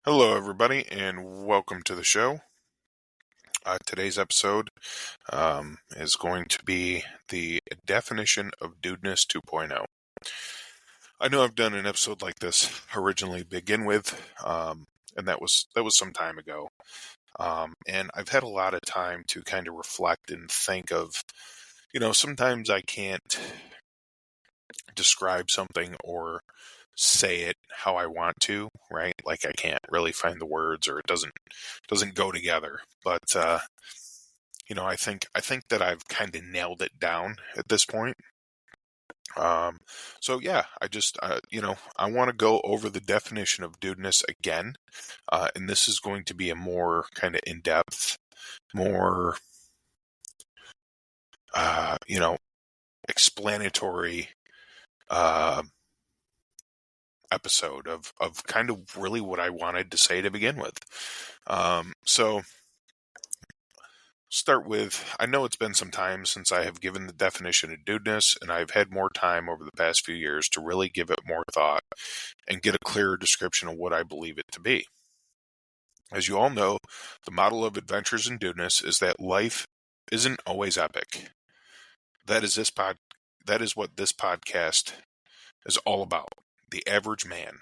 Hello, everybody, and welcome to the show. Today's episode is going to be the Definition of Dudeness 2.0. I know I've done an episode like this originally to begin with, and that was some time ago. And I've had a lot of time to kind of reflect and think of, sometimes I can't describe something or say it how I want to, right? Like I can't really find the words, or it doesn't go together. But I think that I've kind of nailed it down at this point. So yeah, I want to go over the definition of dudeness again, and this is going to be a more kind of in depth, more explanatory episode of kind of really what I wanted to say to begin with. So start with, I know it's been some time since I have given the definition of dudeness, and I've had more time over the past few years to really give it more thought and get a clearer description of what I believe it to be. As you all know, the model of Adventures in Dudeness is that life isn't always epic. That is what this podcast is all about, the average man.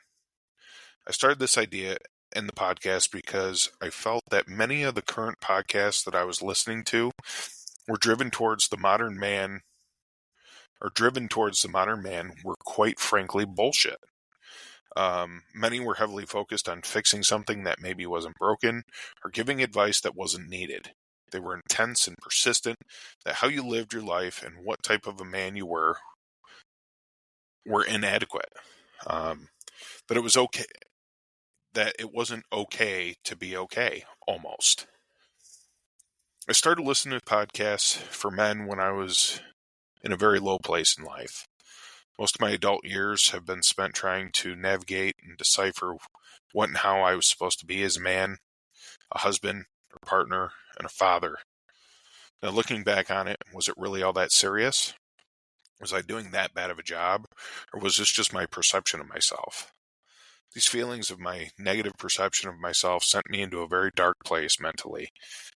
I started this idea in the podcast because I felt that many of the current podcasts that I was listening to were driven towards the modern man were quite frankly bullshit. Many were heavily focused on fixing something that maybe wasn't broken or giving advice that wasn't needed. They were intense and persistent that how you lived your life and what type of a man you were inadequate. That it was okay, that it wasn't okay to be okay, almost. I started listening to podcasts for men when I was in a very low place in life. Most of my adult years have been spent trying to navigate and decipher what and how I was supposed to be as a man, a husband, a partner, and a father. Now, looking back on it, was it really all that serious? Was I doing that bad of a job, or was this just my perception of myself? These feelings of my negative perception of myself sent me into a very dark place mentally,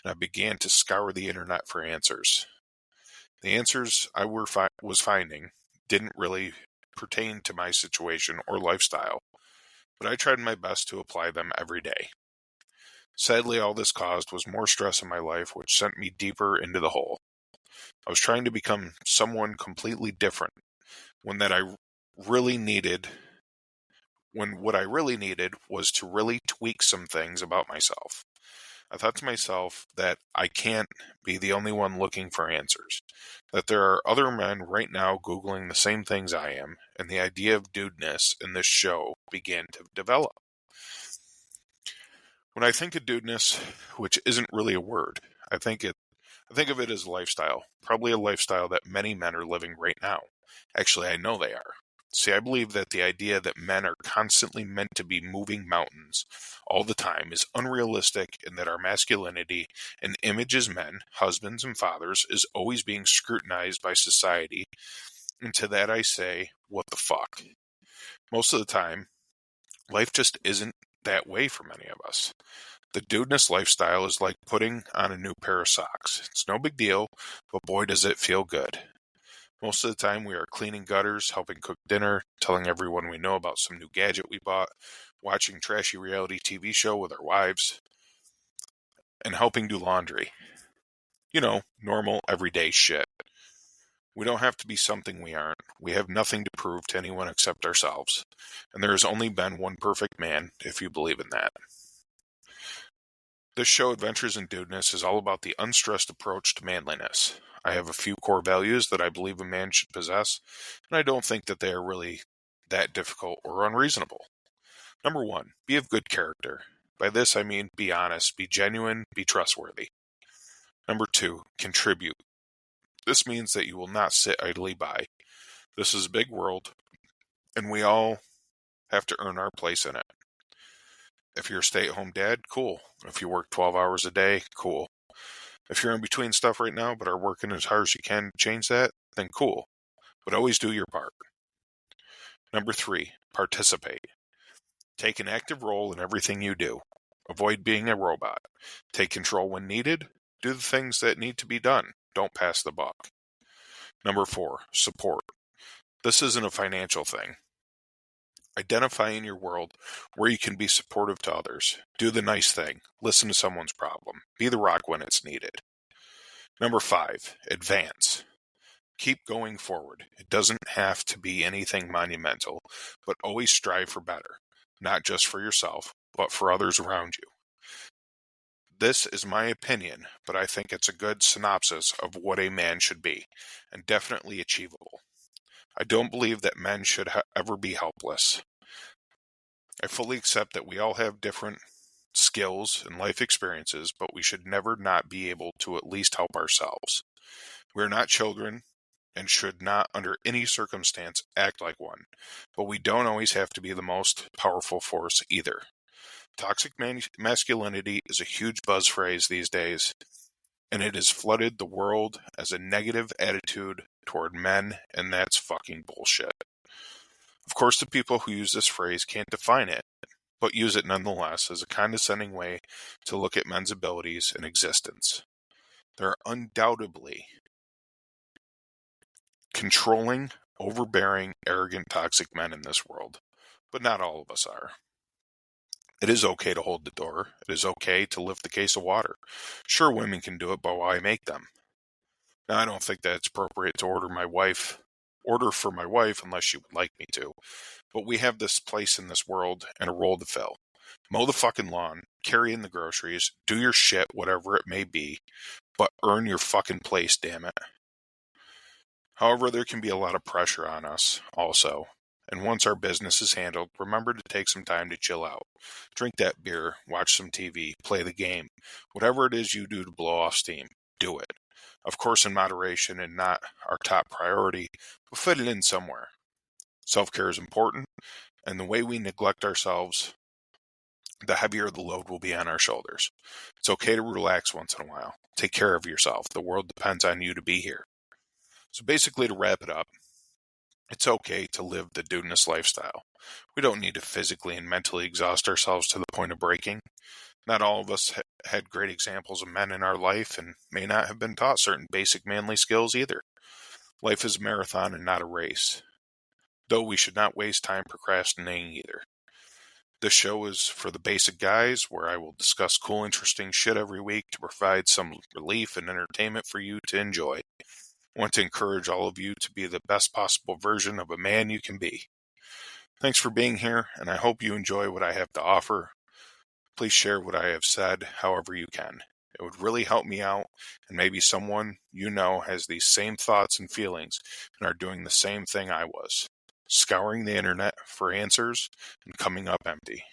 and I began to scour the internet for answers. The answers I was finding didn't really pertain to my situation or lifestyle, but I tried my best to apply them every day. Sadly, all this caused was more stress in my life, which sent me deeper into the hole. I was trying to become someone completely different when what I really needed was to really tweak some things about myself. I thought to myself that I can't be the only one looking for answers, that there are other men right now Googling the same things I am, and the idea of dudeness in this show began to develop. When I think of dudeness, which isn't really a word, I think of it as a lifestyle, probably a lifestyle that many men are living right now. Actually, I know they are. See, I believe that the idea that men are constantly meant to be moving mountains all the time is unrealistic, and that our masculinity and image as men, husbands, and fathers is always being scrutinized by society. And to that I say, what the fuck? Most of the time, life just isn't that way for many of us. The dudeness lifestyle is like putting on a new pair of socks. It's no big deal, but boy does it feel good. Most of the time we are cleaning gutters, helping cook dinner, telling everyone we know about some new gadget we bought, watching trashy reality TV show with our wives, and helping do laundry. Normal, everyday shit. We don't have to be something we aren't. We have nothing to prove to anyone except ourselves. And there has only been one perfect man, if you believe in that. This show, Adventures in Dudeness, is all about the unstressed approach to manliness. I have a few core values that I believe a man should possess, and I don't think that they are really that difficult or unreasonable. Number 1, be of good character. By this I mean be honest, be genuine, be trustworthy. Number 2, contribute. This means that you will not sit idly by. This is a big world, and we all have to earn our place in it. If you're a stay-at-home dad, cool. If you work 12 hours a day, cool. If you're in between stuff right now but are working as hard as you can to change that, then cool. But always do your part. Number 3, participate. Take an active role in everything you do. Avoid being a robot. Take control when needed. Do the things that need to be done. Don't pass the buck. Number 4, support. This isn't a financial thing. Identify in your world where you can be supportive to others. Do the nice thing. Listen to someone's problem. Be the rock when it's needed. Number 5, advance. Keep going forward. It doesn't have to be anything monumental, but always strive for better. Not just for yourself, but for others around you. This is my opinion, but I think it's a good synopsis of what a man should be, and definitely achievable. I don't believe that men should ever be helpless. I fully accept that we all have different skills and life experiences, but we should never not be able to at least help ourselves. We are not children and should not, under any circumstance, act like one, but we don't always have to be the most powerful force either. Toxic masculinity is a huge buzz phrase these days, and it has flooded the world as a negative attitude toward men, and that's fucking bullshit. Of course, the people who use this phrase can't define it, but use it nonetheless as a condescending way to look at men's abilities and existence. There are undoubtedly controlling, overbearing, arrogant, toxic men in this world, but not all of us are. It is okay to hold the door. It is okay to lift the case of water. Sure, women can do it, but why make them? Now, I don't think that it's appropriate to order for my wife unless she would like me to. But we have this place in this world and a role to fill. Mow the fucking lawn, carry in the groceries, do your shit, whatever it may be, but earn your fucking place, damn it. However, there can be a lot of pressure on us also. And once our business is handled, remember to take some time to chill out. Drink that beer, watch some TV, play the game. Whatever it is you do to blow off steam, do it. Of course, in moderation and not our top priority, but fit it in somewhere. Self-care is important, and the way we neglect ourselves, the heavier the load will be on our shoulders. It's okay to relax once in a while. Take care of yourself. The world depends on you to be here. So basically, to wrap it up, it's okay to live the Dudeness lifestyle. We don't need to physically and mentally exhaust ourselves to the point of breaking. Not all of us had great examples of men in our life and may not have been taught certain basic manly skills either. Life is a marathon and not a race. Though we should not waste time procrastinating either. This show is for the basic guys, where I will discuss cool, interesting shit every week to provide some relief and entertainment for you to enjoy. I want to encourage all of you to be the best possible version of a man you can be. Thanks for being here, and I hope you enjoy what I have to offer. Please share what I have said however you can. It would really help me out, and maybe someone you know has these same thoughts and feelings and are doing the same thing I was, scouring the internet for answers and coming up empty.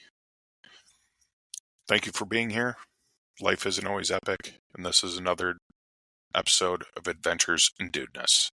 Thank you for being here. Life isn't always epic, and this is another episode of Adventures in Dudeness.